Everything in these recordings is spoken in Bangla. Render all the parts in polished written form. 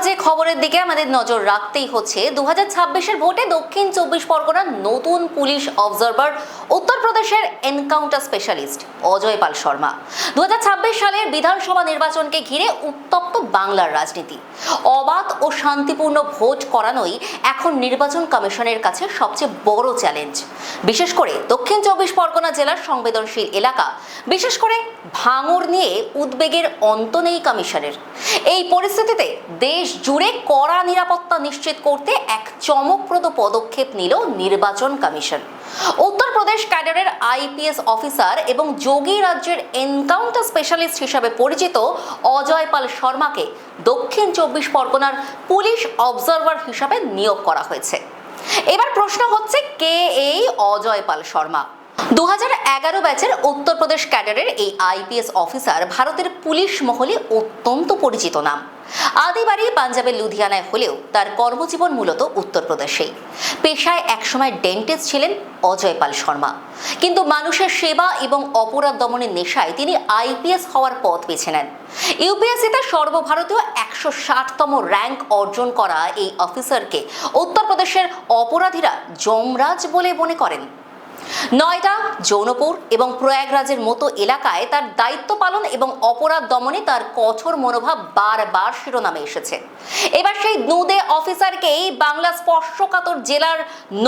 যে খবরের দিকে আমাদের নজর রাখতেই হচ্ছে 2026-এর ভোটে দক্ষিণ 24 পরগনার নতুন পুলিশ অবজারভার উত্তরপ্রদেশের এনকাউন্টার স্পেশালিস্ট অজয় পাল শর্মা। 2026 সালের বিধানসভা নির্বাচনকে ঘিরে উত্তপ্ত বাংলার রাজনীতি। অবাধ ও শান্তিপূর্ণ ভোট করানোই এখন নির্বাচন কমিশনের কাছে সবচেয়ে বড় চ্যালেঞ্জ। বিশেষ করে দক্ষিণ 24 পরগনা জেলার সংবেদনশীল এলাকা, বিশেষ করে ভাঙড় নিয়ে উদ্বেগের অন্ত নেই কমিশনের। এই পরিস্থিতিতে দেশ জুড়ে কড়া নিরাপত্তা নিশ্চিত করতে এক চমকপ্রদ পদক্ষেপ নিল নির্বাচন কমিশন। উত্তরপ্রদেশ ক্যাডারের আইপিএস অফিসার এবং যোগী রাজ্যের এনকাউন্টার স্পেশালিস্ট হিসাবে পরিচিত অজয় পাল শর্মাকে দক্ষিণ 24 পরগনার পুলিশ অবজারভার হিসাবে নিয়োগ করা হয়েছে। এবার প্রশ্ন হচ্ছে, কে এই অজয় পাল শর্মা? 2011 ব্যাচের উত্তরপ্রদেশ ক্যাডারের এই আইপিএস অফিসার ভারতের পুলিশ মহলে অত্যন্ত পরিচিত নাম। আদি বাড়ি পাঞ্জাবের লুধিয়ানায় হলেও তার কর্মজীবন মূলত উত্তরপ্রদেশেই। পেশায় একসময় ডেন্টিস্ট ছিলেন অজয় পাল শর্মা, কিন্তু মানুষের সেবা এবং অপরাধ দমনের নেশায় তিনি আইপিএস হওয়ার পথ বেছে নেন। ইউপিএসসিতে সর্বভারতীয় 160তম র্যাঙ্ক অর্জন করা এই অফিসারকে উত্তরপ্রদেশের অপরাধীরা যমরাজ বলে মনে করেন। নয়ডা, জৌনপুর এবং প্রয়াগরাজের মতো এলাকায় তার দায়িত্ব পালন এবং অপরাধ দমনে তার কঠোর মনোভাব বারবার শিরোনামে এসেছে। এবার সেই দুঁদে অফিসারকেই বাংলা স্পর্শকাতর জেলার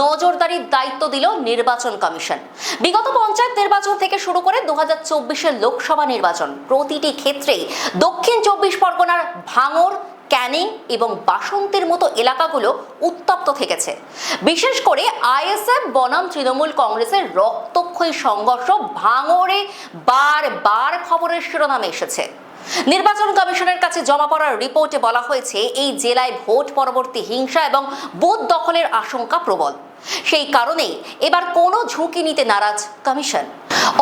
নজরদারির দায়িত্ব দিল নির্বাচন কমিশন। বিগত পঞ্চায়েত নির্বাচন থেকে শুরু করে 2024-এর লোকসভা নির্বাচন, প্রতিটি ক্ষেত্রেই দক্ষিণ 24 পরগনার ভাঙড়, ক্যানিং এবং বাসন্তের মতো এলাকাগুলো উত্তপ্ত থেকেছে। বিশেষ করে আইএসএফ বনাম তৃণমূল কংগ্রেসের রক্তক্ষয়ী সংঘর্ষ ভাঙড়ে বারবার খবরের শিরোনামে এসেছে। নির্বাচন কমিশনের কাছে জমা পড়ার রিপোর্টে বলা হয়েছে, এই জেলায় ভোট পরবর্তী হিংসা এবং বুথ দখলের আশঙ্কা প্রবল। সেই কারণেই এবার কোনো ঝুঁকি নিতে নারাজ কমিশন।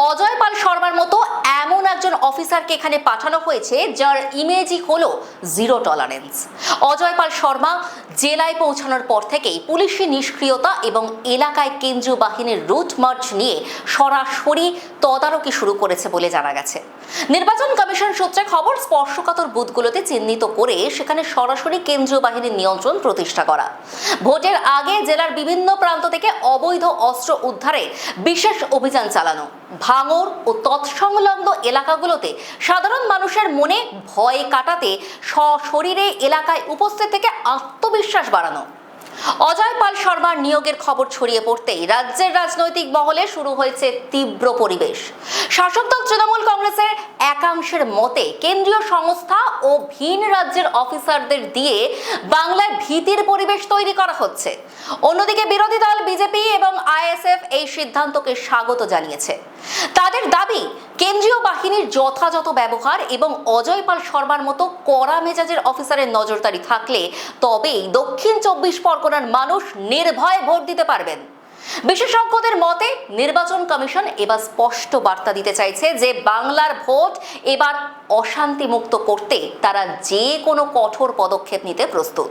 অজয় পাল শর্মার মতো এমন একজন অফিসারকে এখানে পাঠানো হয়েছে যার ইমেজই হলো জিরো টলারেন্স। অজয় পাল শর্মা জেলায় পৌঁছানোর পর থেকেই পুলিশি নিষ্ক্রিয়তা এবং এলাকায় কেন্দ্রীয় বাহিনীর রুট মার্চ নিয়ে সরাসরি তদারকি শুরু করেছে বলে জানা গেছে। নির্বাচন কমিশন সূত্রে খবর, স্পর্শকাতর বুথগুলোতে চিহ্নিত করে সেখানে সরাসরি কেন্দ্রীয় বাহিনীর নিয়ন্ত্রণ প্রতিষ্ঠা করা, ভোটের আগে জেলার বিভিন্ন প্রান্ত থেকে অবৈধ অস্ত্র উদ্ধারে বিশেষ অভিযান চালানো, ভাঙড় ও তৎসংলগ্ন এলাকাগুলোতে সাধারণ মানুষের মনে ভয় কাটাতে সশরীরে এলাকায় উপস্থিত থেকে আত্মবিশ্বাস বাড়ানো। অজয় পাল শর্মার নিয়োগের খবর ছড়িয়ে পড়তেই রাজ্যের রাজনৈতিক মহলে শুরু হয়েছে তীব্র পরিবেশ। শাসক দল তৃণমূল কংগ্রেসের একাংশের মতে কেন্দ্রীয় সংস্থা ও ভিন রাজ্যের অফিসারদের দিয়ে বাংলায় ভীতির পরিবেশ তৈরি করা হচ্ছে। অন্যদিকে বিরোধী দল বিজেপি এবং আইএসএফ এই সিদ্ধান্তকে স্বাগত জানিয়েছে। তাদের দাবি, কেন্দ্রীয় বাহিনীর যথাযথ ব্যবহার এবং অজয় পাল শর্মার মতো কড়া মেজাজের অফিসারের নজরদারি থাকলে তবেই দক্ষিণ 24 পরগনার মানুষ নির্ভয়ে ভোট দিতে পারবেন। বিশেষজ্ঞদের মতে নির্বাচন কমিশন এবার স্পষ্ট বার্তা দিতে চাইছে যে বাংলার ভোট এবার অশান্তিমুক্ত করতে তারা যে কোনো কঠোর পদক্ষেপ নিতে প্রস্তুত।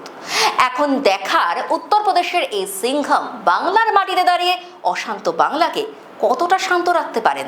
এখন দেখার উত্তরপ্রদেশের এই সিংঘম বাংলার মাটিতে দাঁড়িয়ে অশান্ত বাংলাকে কতটা শান্ত রাখতে পারেন।